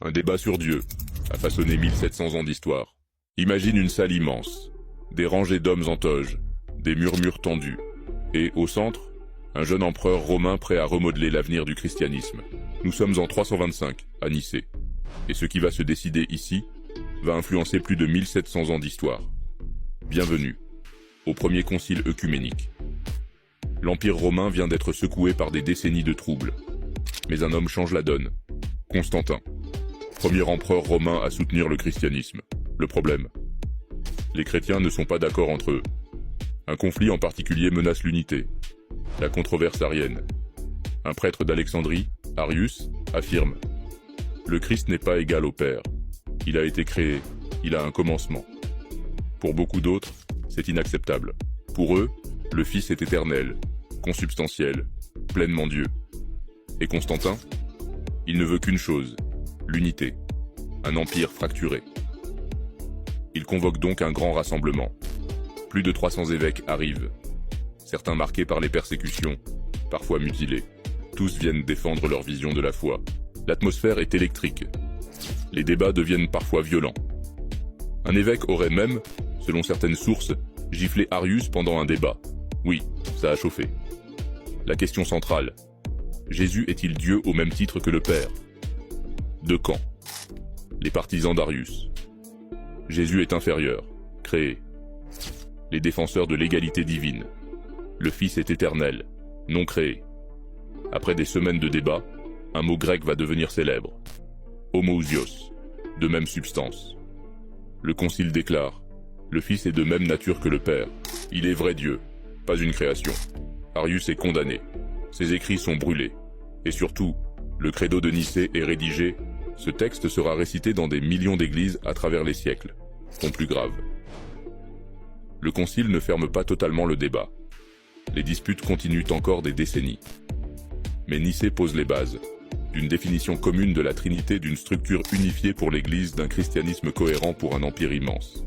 Un débat sur Dieu a façonné 1700 ans d'histoire. Imagine une salle immense, des rangées d'hommes en toge, des murmures tendus, et, au centre, un jeune empereur romain prêt à remodeler l'avenir du christianisme. Nous sommes en 325, à Nicée, et ce qui va se décider ici va influencer plus de 1700 ans d'histoire. Bienvenue au premier concile œcuménique. L'Empire romain vient d'être secoué par des décennies de troubles. Mais un homme change la donne. Constantin, premier empereur romain à soutenir le christianisme. Le problème, les chrétiens ne sont pas d'accord entre eux. Un conflit en particulier menace l'unité. La controverse arienne. Un prêtre d'Alexandrie, Arius, affirme « Le Christ n'est pas égal au Père. Il a été créé, il a un commencement. » Pour beaucoup d'autres, c'est inacceptable. Pour eux, le Fils est éternel, consubstantiel, pleinement Dieu. Et Constantin, il ne veut qu'une chose, l'unité, un empire fracturé. Il convoque donc un grand rassemblement. Plus de 300 évêques arrivent, certains marqués par les persécutions, parfois mutilés. Tous viennent défendre leur vision de la foi. L'atmosphère est électrique. Les débats deviennent parfois violents. Un évêque aurait même, selon certaines sources, giflé Arius pendant un débat. Oui, ça a chauffé. La question centrale. Jésus est-il Dieu au même titre que le Père? Deux camps. Les partisans d'Arius. Jésus est inférieur, créé. Les défenseurs de l'égalité divine. Le Fils est éternel, non créé. Après des semaines de débats, un mot grec va devenir célèbre. Homoousios, de même substance. Le concile déclare, le Fils est de même nature que le Père. Il est vrai Dieu, pas une création. Arius est condamné. Ses écrits sont brûlés. Et surtout, le credo de Nicée est rédigé. Ce texte sera récité dans des millions d'églises à travers les siècles. Ton plus grave. Le concile ne ferme pas totalement le débat. Les disputes continuent encore des décennies. Mais Nicée pose les bases d'une définition commune de la Trinité, d'une structure unifiée pour l'Église, d'un christianisme cohérent pour un empire immense.